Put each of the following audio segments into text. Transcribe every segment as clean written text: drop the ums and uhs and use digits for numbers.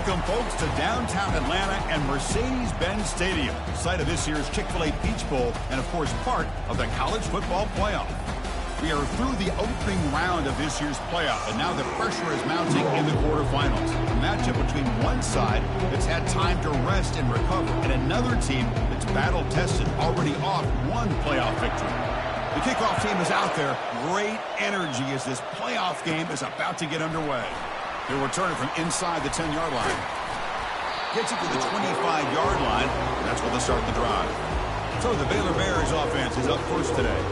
Welcome, folks, to downtown Atlanta and Mercedes-Benz Stadium, site of this year's Chick-fil-A Peach Bowl and, of course, part of the college football playoff. We are through the opening round of this year's playoff, and now the pressure is mounting in the quarterfinals. A matchup between one side that's had time to rest and recover, and another team that's battle-tested, already off one playoff victory. The kickoff team is out there. Great energy as this playoff game is about to get underway. They'll return it from inside the 10-yard line. Gets it to the 25-yard line. That's where they'll start the drive. So the Baylor Bears offense is up first today.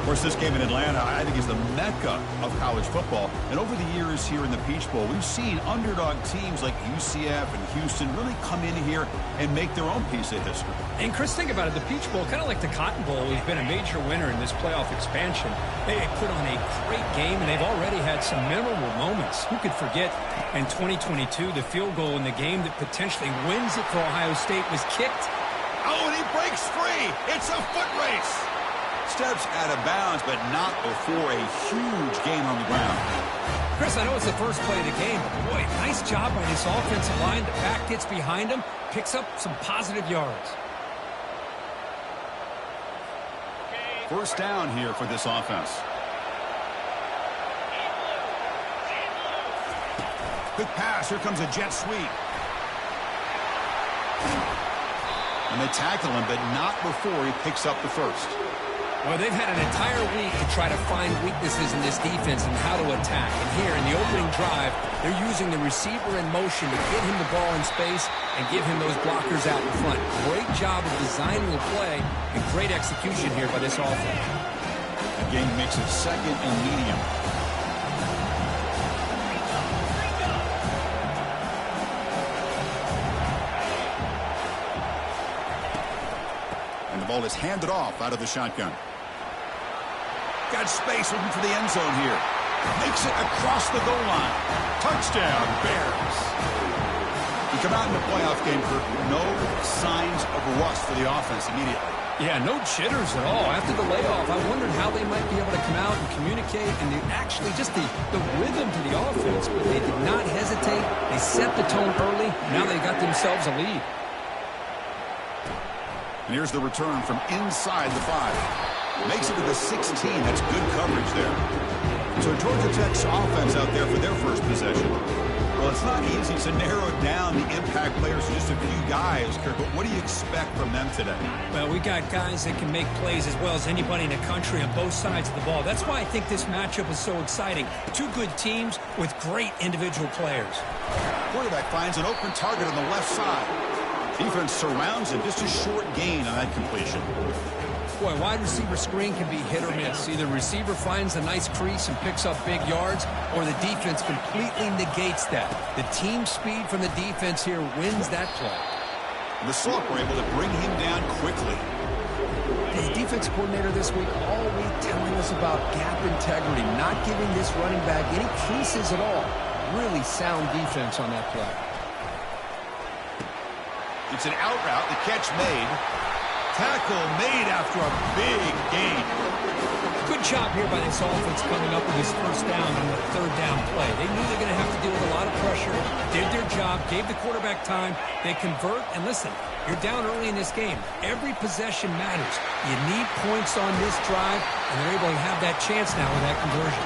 Of course, this game in Atlanta, I think, is the mecca of college football. And over the years here in the Peach Bowl, we've seen underdog teams like UCF and Houston really come in here and make their own piece of history. And, Chris, think about it. The Peach Bowl, kind of like the Cotton Bowl, has been a major winner in this playoff expansion. They put on a great game, and they've already had some memorable moments. Who could forget in 2022 the field goal in the game that potentially wins it for Ohio State was kicked? Oh, and he breaks free. It's a foot race. Steps out of bounds, but not before a huge gain on the ground. Chris, I know it's the first play of the game, but boy, nice job by this offensive line. The back gets behind him, picks up some positive yards. First down here for this offense. Quick pass. Here comes a jet sweep. And they tackle him, but not before he picks up the first. Well, they've had an entire week to try to find weaknesses in this defense and how to attack. And here in the opening drive, they're using the receiver in motion to get him the ball in space and give him those blockers out in front. Great job of designing the play and great execution here by this offense. The game makes it second and medium. And the ball is handed off out of the shotgun. Got space looking for the end zone here. Makes it across the goal line. Touchdown, Bears. You come out in the playoff game, Kirk, no signs of rust for the offense immediately. Yeah, no jitters at all. After the layoff, I wondered how they might be able to come out and communicate and actually just the rhythm to the offense, but they did not hesitate. They set the tone early. Now they got themselves a lead. And here's the return from inside the 5. Makes it to the 16. That's good coverage there. So Georgia Tech's offense out there for their first possession. Well, it's not easy to narrow down the impact players to just a few guys, Kirk, but what do you expect from them today? Well, we got guys that can make plays as well as anybody in the country on both sides of the ball. That's why I think this matchup is so exciting. Two good teams with great individual players. Quarterback finds an open target on the left side. Defense surrounds him. Just a short gain on that completion. Boy, wide receiver screen can be hit or miss. Either receiver finds a nice crease and picks up big yards, or the defense completely negates that. The team speed from the defense here wins that play. And the Salk were able to bring him down quickly. The defense coordinator this week all week telling us about gap integrity, not giving this running back any creases at all. Really sound defense on that play. It's an out route. The catch made. Tackle made after a big gain. Good job here by this offense coming up with this first down on the third down play. They knew they're going to have to deal with a lot of pressure, did their job, gave the quarterback time. They convert, and listen, you're down early in this game. Every possession matters. You need points on this drive, and they're able to have that chance now with that conversion.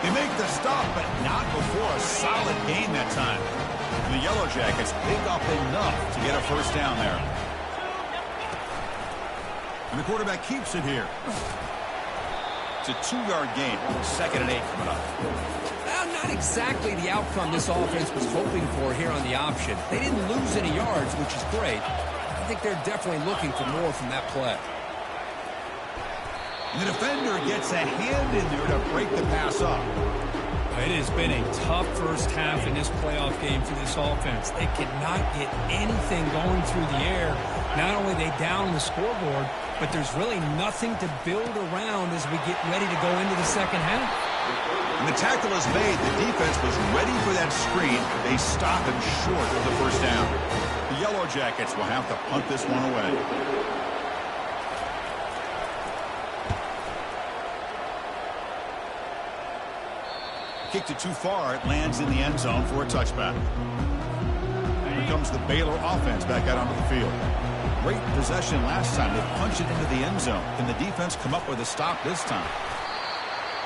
They make the stop, but not before a solid gain that time. And the Yellow Jackets pick up enough to get a first down there. And the quarterback keeps it here. It's a 2-yard gain. 2nd and 8 coming up. Well, not exactly the outcome this offense was hoping for here on the option. They didn't lose any yards, which is great. I think they're definitely looking for more from that play. And the defender gets a hand in there to break the pass up. It has been a tough first half in this playoff game for this offense. They cannot get anything going through the air. Not only are they down the scoreboard, but there's really nothing to build around as we get ready to go into the second half. And the tackle is made. The defense was ready for that screen. They stop him short of the first down. The Yellow Jackets will have to punt this one away. Kicked it too far. It lands in the end zone for a touchback. comes the Baylor offense back out onto the field. Great possession last time. They punch it into the end zone. Can the defense come up with a stop this time?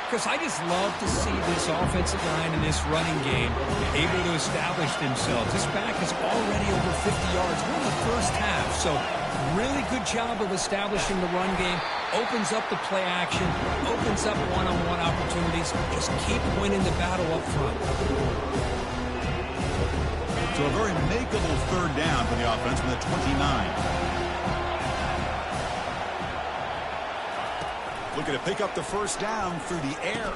Because I just love to see this offensive line and this running game able to establish themselves. This back is already over 50 yards. We're in the first half, so really good job of establishing the run game. Opens up the play action, opens up one-on-one opportunities. Just keep winning the battle up front. So a very makeable third down for the offense from the 29. Looking to pick up the first down through the air.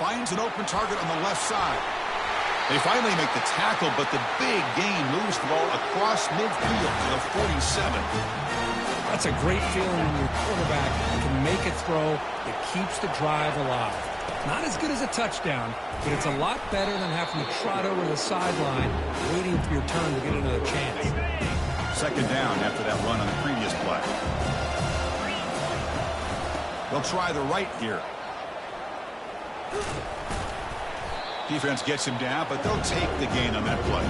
Finds an open target on the left side. They finally make the tackle, but the big gain moves the ball across midfield to the 47. That's a great feeling when your quarterback can make a throw that keeps the drive alive. Not as good as a touchdown, but it's a lot better than having to trot over the sideline waiting for your turn to get another chance. Second down after that run on the previous play. They'll try the right here. Defense gets him down, but they'll take the gain on that play.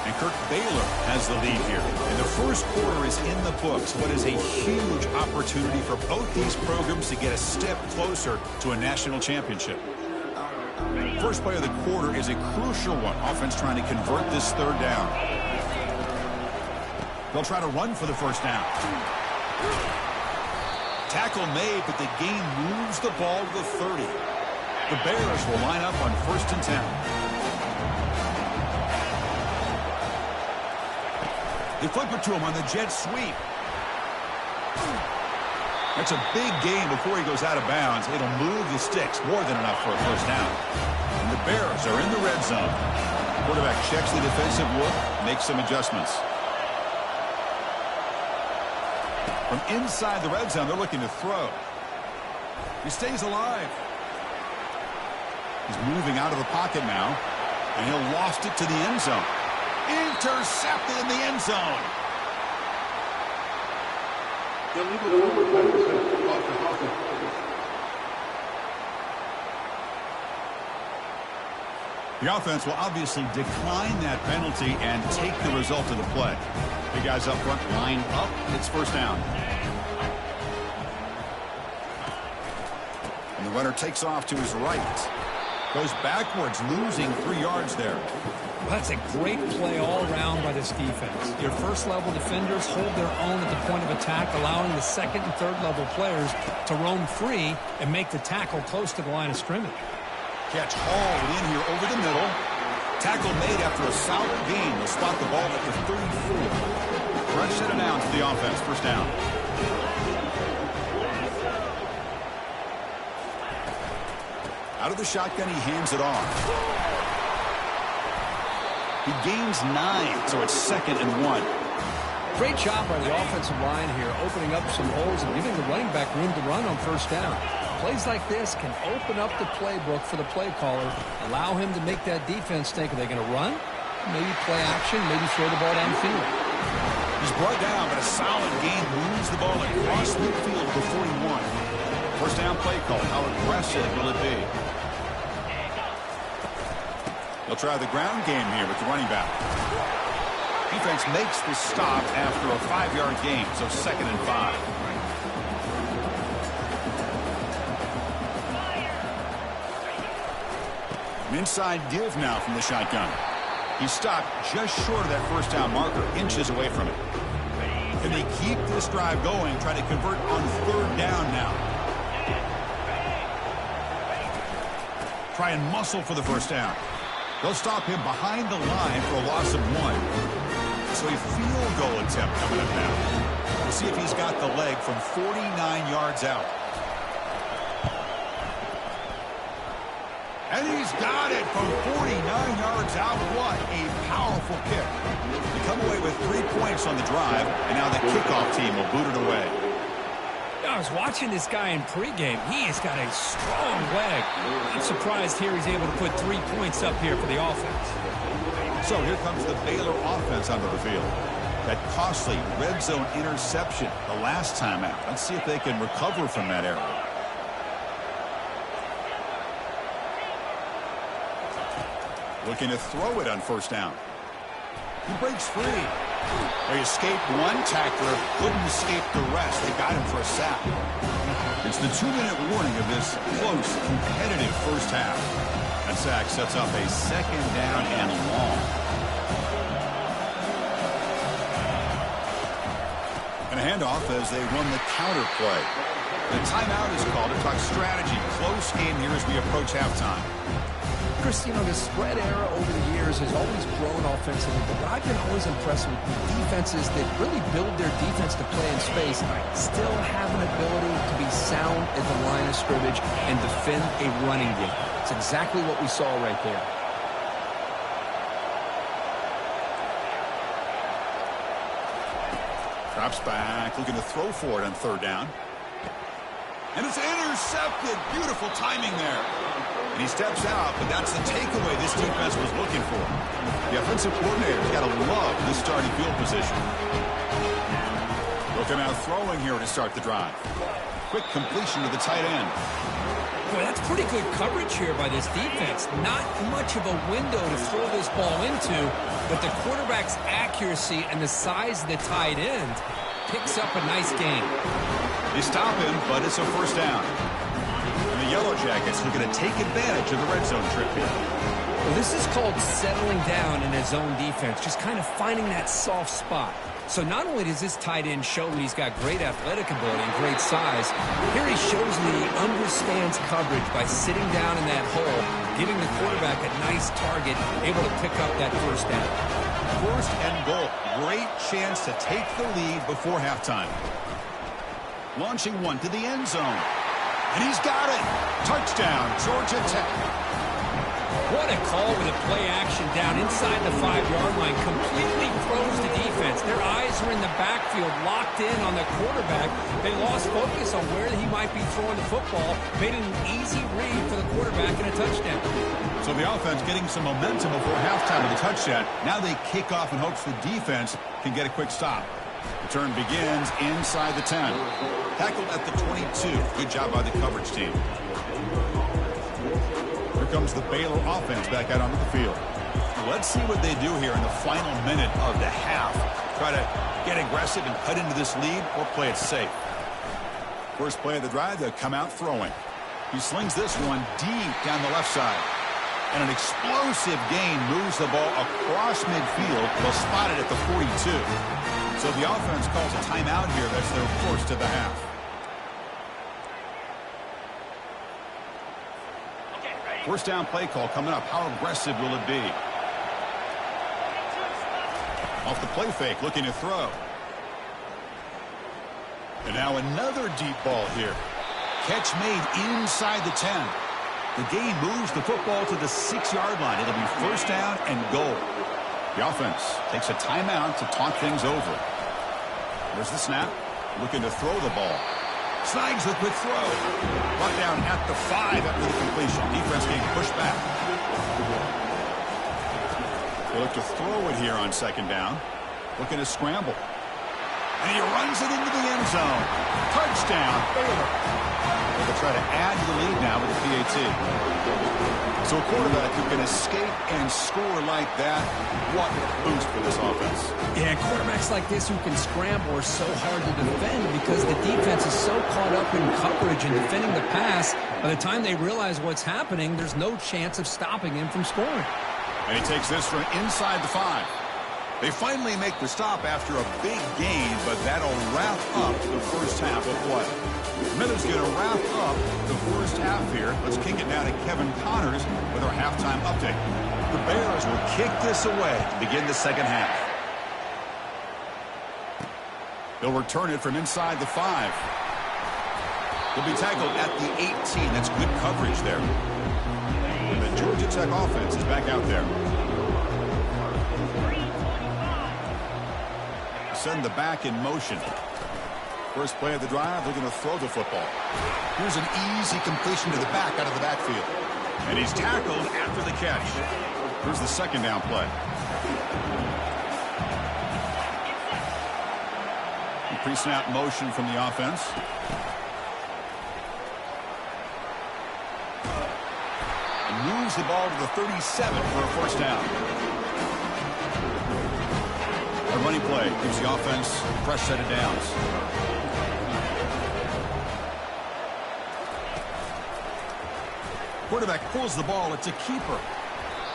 And Kirk Baylor has the lead here. And the first quarter is in the books. What is a huge opportunity for both these programs to get a step closer to a national championship. First play of the quarter is a crucial one. Offense trying to convert this third down. They'll try to run for the first down. Tackle made, but the gain moves the ball to the 30. The Bears will line up on 1st and 10. They flip it to him on the jet sweep. That's a big gain before he goes out of bounds. It'll move the sticks, more than enough for a first down. And the Bears are in the red zone. Quarterback checks the defensive look, makes some adjustments. From inside the red zone, they're looking to throw. He stays alive. He's moving out of the pocket now, and he'll lost it to the end zone. Intercepted in the end zone. The offense will obviously decline that penalty and take the result of the play. The guys up front line up. It's first down. And the runner takes off to his right. Goes backwards, losing 3 yards there. Well, that's a great play all around by this defense. Your first-level defenders hold their own at the point of attack, allowing the second and third-level players to roam free and make the tackle close to the line of scrimmage. Catch hauled in here over the middle. Tackle made after a solid gain. They'll spot the ball at the 34. Front set it down for the offense. First down. Out of the shotgun, he hands it off. He gains 9, so it's 2nd and 1. Great job by the offensive line here, opening up some holes and giving the running back room to run on first down. Plays like this can open up the playbook for the play caller, allow him to make that defense think, are they going to run? Maybe play action, maybe throw the ball downfield. He's brought down, but a solid gain moves the ball across midfield to 41. First down play call. How aggressive will it be? They'll try the ground game here with the running back. Defense makes the stop after a 5-yard gain, so 2nd and 5. Inside give now from the shotgun. He stopped just short of that first down marker, inches away from it. Can they keep this drive going, try to convert on 3rd down now? Try and muscle for the first down. They'll stop him behind the line for a loss of 1. So a field goal attempt coming up now. We'll see if he's got the leg from 49 yards out. And he's got it from 49 yards out. What a powerful kick. They come away with 3 points on the drive, and now the kickoff team will boot it away. I was watching this guy in pregame. He has got a strong leg. I'm surprised here he's able to put 3 points up here for the offense. So here comes the Baylor offense onto the field. That costly red zone interception the last time out. Let's see if they can recover from that error. Looking to throw it on first down. He breaks free. They escaped one tackler, couldn't escape the rest. They got him for a sack. It's the 2-minute warning of this close, competitive first half. That sack sets up a second down and long. And a handoff as they run the counter play. The timeout is called to talk strategy. Close game here as we approach halftime. Chris, you know, the spread era over the years has always grown offensively, but I've been always impressed with defenses that really build their defense to play in space, still have an ability to be sound at the line of scrimmage and defend a running game. It's exactly what we saw right there. Drops back, looking to throw for it on third down. And it's intercepted. Beautiful timing there. And he steps out, but that's the takeaway this defense was looking for. The offensive coordinator's got to love this starting field position. Looking out throwing here to start the drive. Quick completion to the tight end. Boy, that's pretty good coverage here by this defense. Not much of a window to throw this ball into, but the quarterback's accuracy and the size of the tight end picks up a nice gain. They stop him, but it's a first down. And the Yellow Jackets looking to take advantage of the red zone trip here. Well, this is called settling down in his zone defense, just kind of finding that soft spot. So not only does this tight end show that he's got great athletic ability and great size, here he shows that he understands coverage by sitting down in that hole, giving the quarterback a nice target, able to pick up that first down. First and goal. Great chance to take the lead before halftime. Launching one to the end zone. And he's got it. Touchdown, Georgia Tech. What a call with a play action down inside the 5-yard line. Completely froze the defense. Their eyes were in the backfield, locked in on the quarterback. They lost focus on where he might be throwing the football. Made it an easy read for the quarterback and a touchdown. So the offense getting some momentum before halftime with a touchdown. Now they kick off in hopes the defense can get a quick stop. The turn begins inside the 10. Tackled at the 22. Good job by the coverage team. Here comes the Baylor offense back out onto the field. Let's see what they do here in the final minute of the half. Try to get aggressive and cut into this lead or play it safe. First play of the drive, they'll come out throwing. He slings this one deep down the left side. And an explosive gain moves the ball across midfield, well spotted at the 42. So the offense calls a timeout here. That's their first of the half. First down play call coming up. How aggressive will it be? Off the play fake, looking to throw. And now another deep ball here. Catch made inside the 10. The gain moves the football to the 6-yard line. It'll be first down and goal. The offense takes a timeout to talk things over. There's the snap. Looking to throw the ball. Snags the quick throw. Brought down at the 5 after the completion. Defense getting pushed back. They look to throw it here on second down. Looking to scramble. And he runs it into the end zone. Touchdown, Baylor. They'll try to add to the lead now with the PAT. So a quarterback who can escape and score like that, what a boost for this offense. Yeah, quarterbacks like this who can scramble are so hard to defend because the defense is so caught up in coverage and defending the pass. By the time they realize what's happening, there's no chance of stopping him from scoring. And he takes this from inside the 5. They finally make the stop after a big gain, but that'll wrap up the first half of play. Miller's going to wrap up the first half here. Let's kick it now to Kevin Connors with our halftime update. The Bears will kick this away to begin the second half. They'll return it from inside the 5. They'll be tackled at the 18. That's good coverage there. And the Georgia Tech offense is back out there. Send the back in motion. First play of the drive, looking to throw the football. Here's an easy completion to the back out of the backfield. And he's tackled after the catch. Here's the second down play. Pre-snap motion from the offense. And moves brings the ball to the 37 for a first down. A running play gives the offense a fresh set of downs. Quarterback pulls the ball. It's a keeper.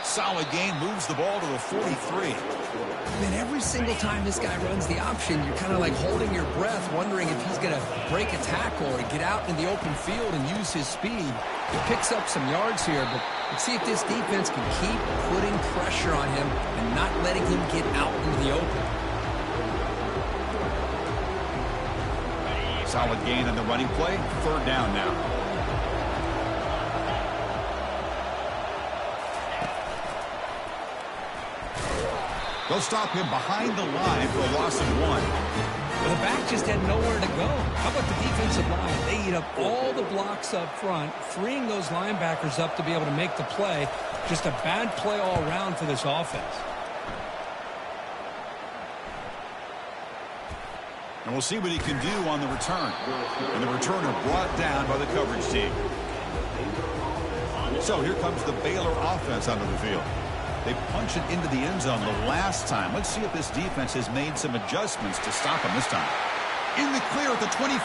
Solid gain, moves the ball to the 43. Man, every single time this guy runs the option, you're kind of like holding your breath, wondering if he's going to break a tackle or get out in the open field and use his speed. He picks up some yards here, but let's see if this defense can keep putting pressure on him and not letting him get out into the open. Solid gain on the running play. Third down now. They'll stop him behind the line for a loss of 1. Well, the back just had nowhere to go. How about the defensive line? They eat up all the blocks up front, freeing those linebackers up to be able to make the play. Just a bad play all around for this offense. And we'll see what he can do on the return. And the returner brought down by the coverage team. So here comes the Baylor offense onto the field. They punched it into the end zone the last time. Let's see if this defense has made some adjustments to stop them this time. In the clear at the 25.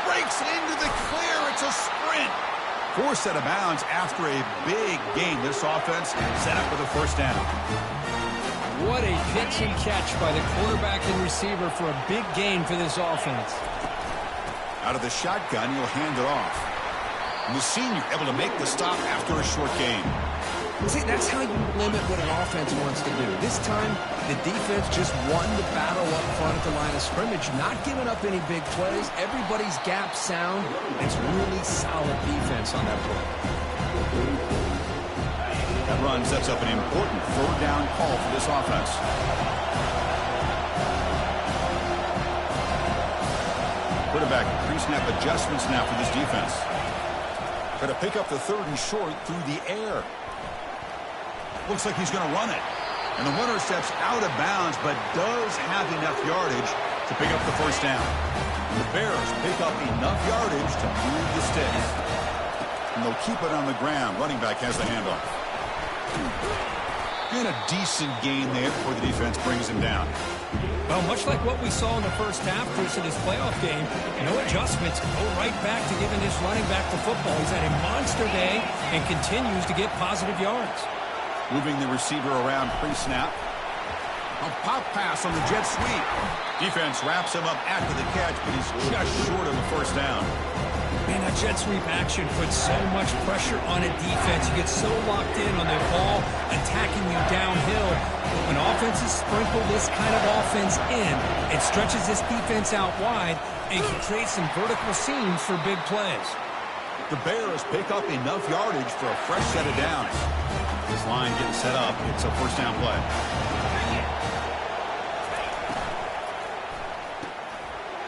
Breaks into the clear. It's a sprint. Forced out of bounds after a big gain. This offense set up with a first down. What a pitch and catch by the quarterback and receiver for a big gain for this offense. Out of the shotgun, he'll hand it off. And the senior able to make the stop after a short gain. See, that's how you limit what an offense wants to do. This time, the defense just won the battle up front at the line of scrimmage, not giving up any big plays. Everybody's gap sound. It's really solid defense on that play. That run sets up an important third down call for this offense. Quarterback pre-snap adjustments now for this defense. Got to pick up the third and short through the air. Looks like he's going to run it. And the runner steps out of bounds, but does have enough yardage to pick up the first down. And the Bears pick up enough yardage to move the sticks. And they'll keep it on the ground. Running back has the handoff. And a decent gain there before the defense brings him down. Well, much like what we saw in the first half, Chris, in this playoff game, no adjustments. Go right back to giving his running back the football. He's had a monster day and continues to get positive yards. Moving the receiver around pre-snap. A pop pass on the jet sweep. Defense wraps him up after the catch, but he's just short of the first down. Man, that jet sweep action puts so much pressure on a defense. You get so locked in on their ball attacking you downhill. When offenses sprinkle this kind of offense in, it stretches this defense out wide and can create some vertical seams for big plays. The Bears pick up enough yardage for a fresh set of downs. This line getting set up. It's a first down play.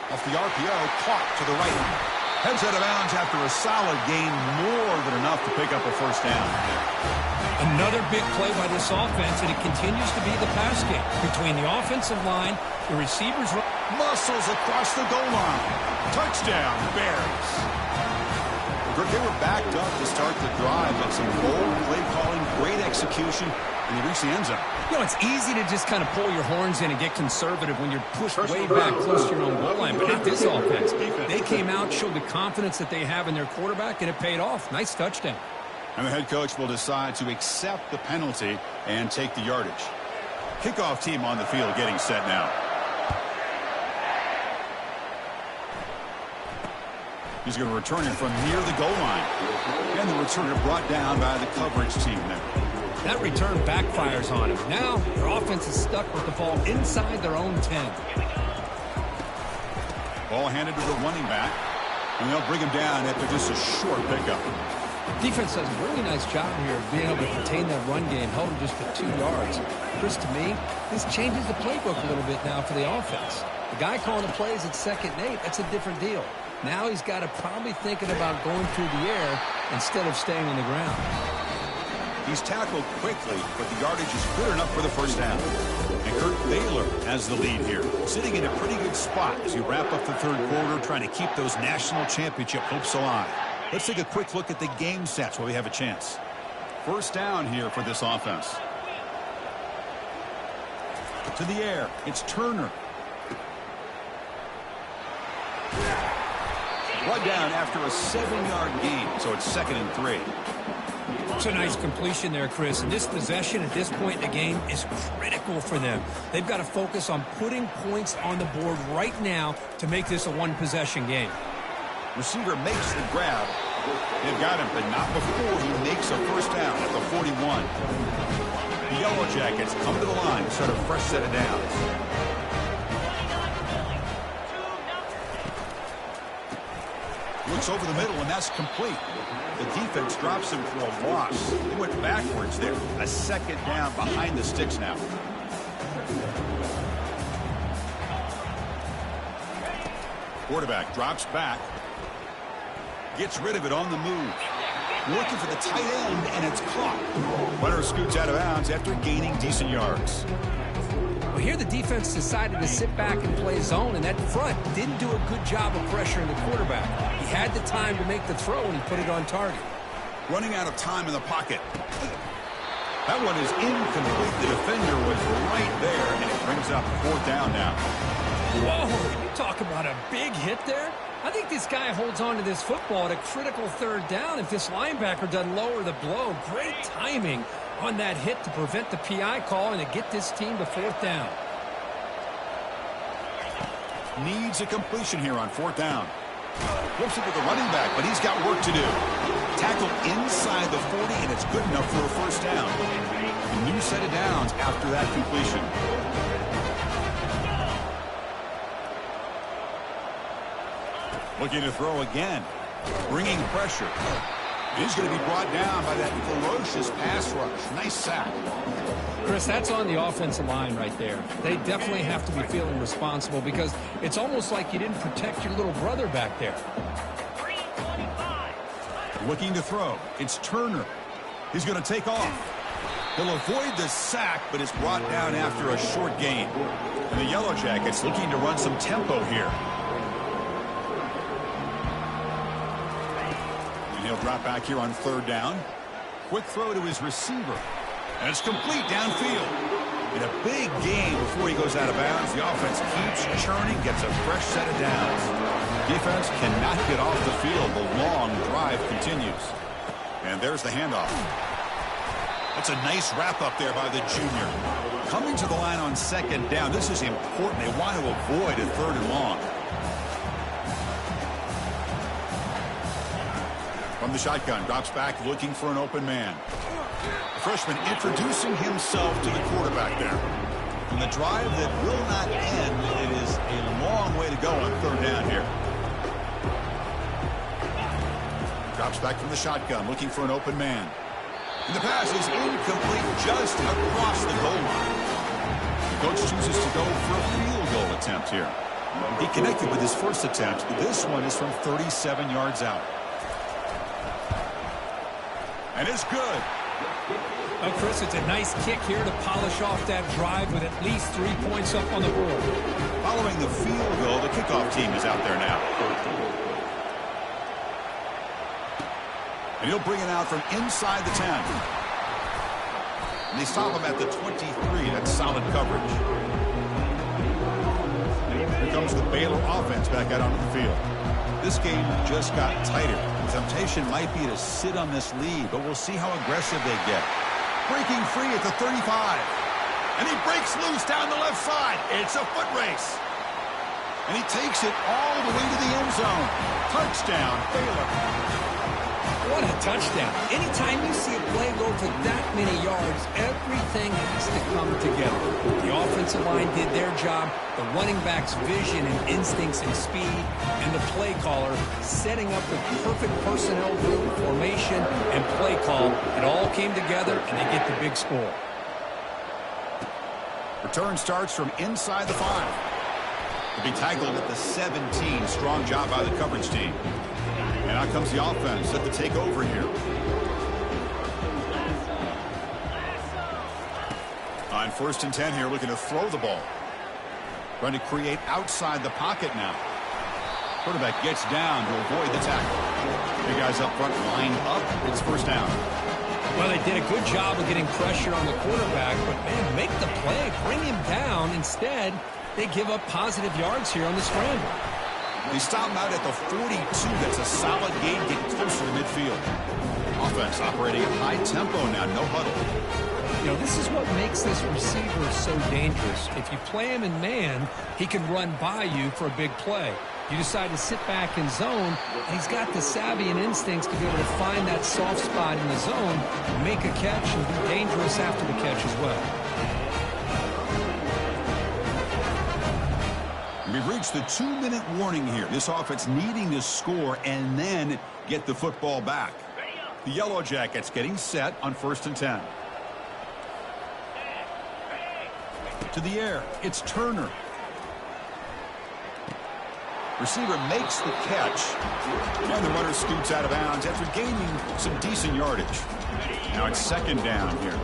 Off the RPO, caught to the right. Heads out of bounds after a solid gain, more than enough to pick up a first down. Another big play by this offense, and it continues to be the pass game between the offensive line, the receivers. Muscles across the goal line. Touchdown, Bears. They were backed up to start the drive, but some bold play calling, great execution, and they reached the end zone. You know, it's easy to just kind of pull your horns in and get conservative when you're pushed way back close to your own goal line, but not this offense. They came out, showed the confidence that they have in their quarterback, and it paid off. Nice touchdown. And the head coach will decide to accept the penalty and take the yardage. Kickoff team on the field getting set now. He's going to return it from near the goal line. And the returner brought down by the coverage team there. That return backfires on him. Now their offense is stuck with the ball inside their own 10. Ball handed to the running back. And they'll bring him down after just a short pickup. Defense does a really nice job here of being able to contain that run game, held him just to 2 yards. Chris, to me, this changes the playbook a little bit now for the offense. The guy calling the plays at 2nd and 8, that's a different deal. Now he's got to probably thinking about going through the air instead of staying on the ground. He's tackled quickly, but the yardage is good enough for the first down. And Kurt Baylor has the lead here, sitting in a pretty good spot as you wrap up the third quarter, trying to keep those national championship hopes alive. Let's take a quick look at the game stats while we have a chance. First down here for this offense. To the air. It's Turner. Brought down after a 7-yard gain, so it's 2nd and 3. It's a nice completion there, Chris. And this possession at this point in the game is critical for them. They've got to focus on putting points on the board right now to make this a one-possession game. Receiver makes the grab. They've got him, but not before he makes a first down at the 41. The Yellow Jackets come to the line to start a fresh set of downs. Looks over the middle, and that's complete. The defense drops him for a loss. They went backwards there. A 2nd down behind the sticks now. Quarterback drops back. Gets rid of it on the move. Looking for the tight end, and it's caught. Runner scoots out of bounds after gaining decent yards. Well, here the defense decided to sit back and play zone, and that front didn't do a good job of pressuring the quarterback. He had the time to make the throw, and he put it on target. Running out of time in the pocket. That one is incomplete. The defender was right there, and it brings up 4th down now. Whoa, you talk about a big hit there. I think this guy holds on to this football at a critical 3rd down if this linebacker doesn't lower the blow. Great timing on that hit to prevent the PI call and to get this team to 4th down. Needs a completion here on 4th down. Flips it to the running back, but he's got work to do. Tackled inside the 40, and it's good enough for a first down. A new set of downs after that completion. Looking to throw again. Bringing pressure. He's going to be brought down by that ferocious pass rush. Nice sack. Chris, that's on the offensive line right there. They definitely have to be feeling responsible because it's almost like you didn't protect your little brother back there. Looking to throw. It's Turner. He's going to take off. He'll avoid the sack, but is brought down after a short gain. And the Yellow Jackets looking to run some tempo here. He'll drop back here on 3rd down. Quick throw to his receiver. And it's complete downfield. In a big game before he goes out of bounds, the offense keeps churning, gets a fresh set of downs. Defense cannot get off the field. The long drive continues. And there's the handoff. That's a nice wrap up there by the junior. Coming to the line on 2nd down. This is important. They want to avoid a 3rd and long. From the shotgun, drops back looking for an open man. The freshman introducing himself to the quarterback there. And the drive that will not end, it is a long way to go on 3rd down here. Drops back from the shotgun, looking for an open man. And the pass is incomplete just across the goal line. The coach chooses to go for a field goal attempt here. He connected with his first attempt. This one is from 37 yards out. And it's good. Oh, Chris, it's a nice kick here to polish off that drive with at least 3 points up on the board. Following the field goal, the kickoff team is out there now. And he'll bring it out from inside the 10. And they stop him at the 23. That's solid coverage. Here comes the Baylor offense back out onto the field. This game just got tighter. The temptation might be to sit on this lead, but we'll see how aggressive they get. Breaking free at the 35. And he breaks loose down the left side. It's a foot race. And he takes it all the way to the end zone. Touchdown, Baylor. What a touchdown. Anytime you see a play go for that many yards, everything has to come together. The offensive line did their job, the running back's vision and instincts and speed, and the play caller setting up the perfect personnel group, formation, and play call. It all came together, and they get the big score. Return starts from inside the 5. To be tackled at the 17. Strong job by the coverage team. And out comes the offense set to take over here. On 1st and 10 here, looking to throw the ball. Trying to create outside the pocket now. Quarterback gets down to avoid the tackle. Three guys up front lined up. It's 1st down. Well, they did a good job of getting pressure on the quarterback, but, man, make the play, bring him down. Instead, they give up positive yards here on the scramble. They stop him out at the 42. That's a solid gain, getting closer to midfield. Offense operating at high tempo now, no huddle. You know, this is what makes this receiver so dangerous. If you play him in man, he can run by you for a big play. You decide to sit back in zone, and he's got the savvy and instincts to be able to find that soft spot in the zone, make a catch, and be dangerous after the catch as well. We've reached the 2-minute warning here. This offense needing to score and then get the football back. The Yellow Jackets getting set on 1st and 10. To the air, it's Turner. Receiver makes the catch, and the runner scoots out of bounds after gaining some decent yardage. Now it's 2nd down here.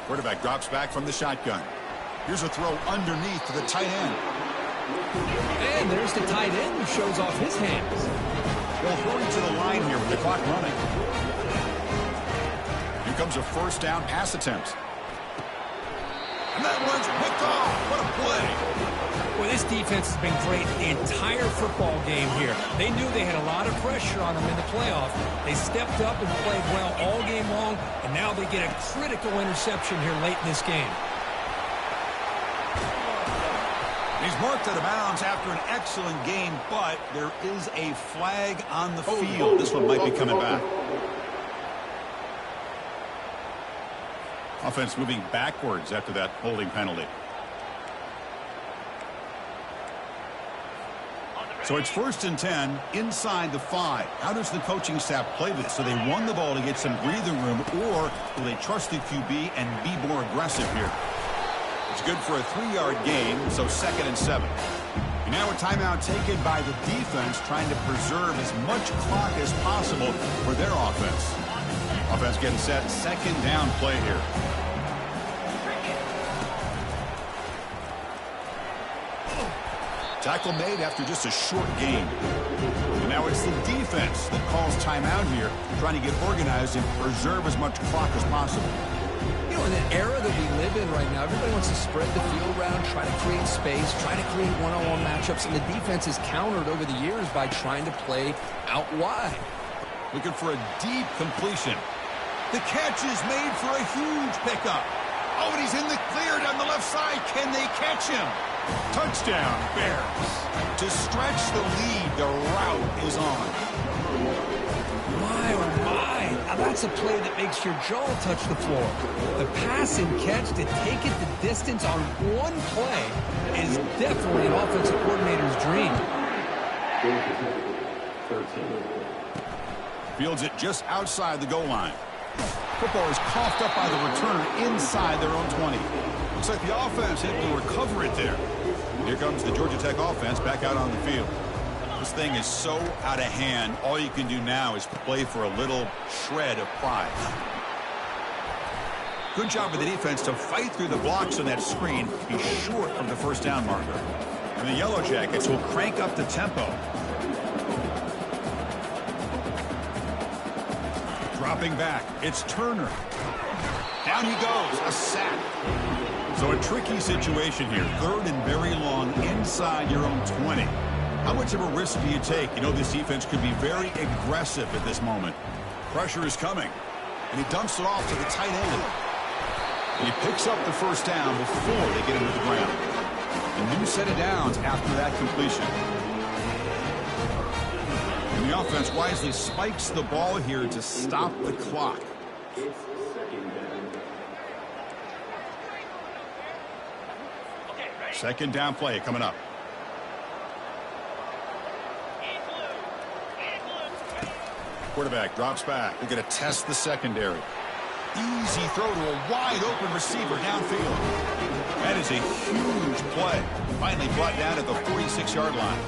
Quarterback drops back from the shotgun. Here's a throw underneath to the tight end. And there's the tight end who shows off his hands. Well, hurry to the line here with the clock running. Here comes a 1st down pass attempt. And that one's picked off. What a play. Well, this defense has been great the entire football game here. They knew they had a lot of pressure on them in the playoff. They stepped up and played well all game long, and now they get a critical interception here late in this game. He's marked out of bounds after an excellent game, but there is a flag on the field. This one might be coming back. Offense moving backwards after that holding penalty. So it's 1st and 10 inside the 5. How does the coaching staff play this? So they won the ball to get some breathing room, or will they trust the QB and be more aggressive here? It's good for a 3-yard gain, so 2nd and 7. And now a timeout taken by the defense, trying to preserve as much clock as possible for their offense. Offense getting set, 2nd down play here. Tackle made after just a short gain. And now it's the defense that calls timeout here, trying to get organized and preserve as much clock as possible. You know, in the era that we live in right now, everybody wants to spread the field around, try to create space, try to create one-on-one matchups, and the defense is countered over the years by trying to play out wide. Looking for a deep completion. The catch is made for a huge pickup. Oh, and he's in the clear down the left side. Can they catch him? Touchdown, Bears. To stretch the lead, the route is on. My, oh my. Now that's a play that makes your jaw touch the floor. The pass and catch to take it the distance on one play is definitely an offensive coordinator's dream. Fields it just outside the goal line. Football is coughed up by the returner inside their own 20. Looks like the offense able to recover it there. Here comes the Georgia Tech offense back out on the field. This thing is so out of hand, all you can do now is play for a little shred of pride. Good job with the defense to fight through the blocks on that screen. He's short from the 1st down marker. And the Yellow Jackets will crank up the tempo. Dropping back, it's Turner. Down he goes, a sack. So a tricky situation here. 3rd and very long inside your own 20. How much of a risk do you take? You know this defense could be very aggressive at this moment. Pressure is coming. And he dumps it off to the tight end. And he picks up the 1st down before they get him to the ground. A new set of downs after that completion. And the offense wisely spikes the ball here to stop the clock. Second down play coming up. Quarterback drops back. They're going to test the secondary. Easy throw to a wide-open receiver downfield. That is a huge play. Finally brought down at the 46-yard line.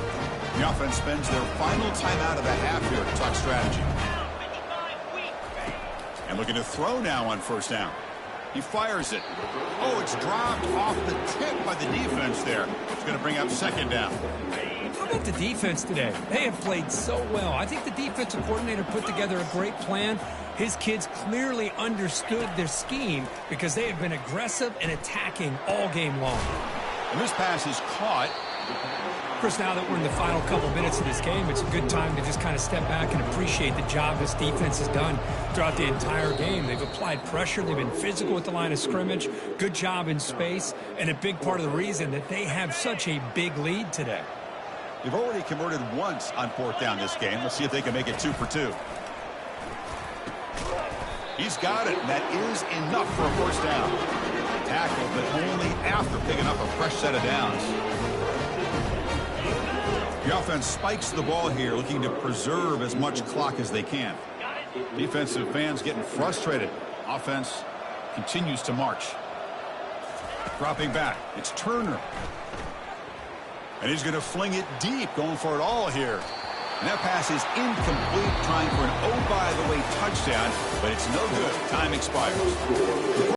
The offense spends their final timeout of the half here to talk strategy. And looking to throw now on 1st down. He fires it. Oh, it's dropped off the tip by the defense there. It's going to bring up second down. How about the defense today? They have played so well. I think the defensive coordinator put together a great plan. His kids clearly understood their scheme because they have been aggressive and attacking all game long. And this pass is caught. Chris, now that we're in the final couple minutes of this game, it's a good time to just kind of step back and appreciate the job this defense has done throughout the entire game. They've applied pressure. They've been physical at the line of scrimmage. Good job in space. And a big part of the reason that they have such a big lead today. They've already converted once on fourth down this game. Let's see if they can make it 2 for 2. He's got it. And that is enough for a first down. Tackle, but only after picking up a fresh set of downs. The offense spikes the ball here, looking to preserve as much clock as they can. Defensive fans getting frustrated. Offense continues to march. Dropping back. It's Turner. And he's going to fling it deep, going for it all here. And that pass is incomplete, trying for an oh-by-the-way touchdown, but it's no good. Time expires.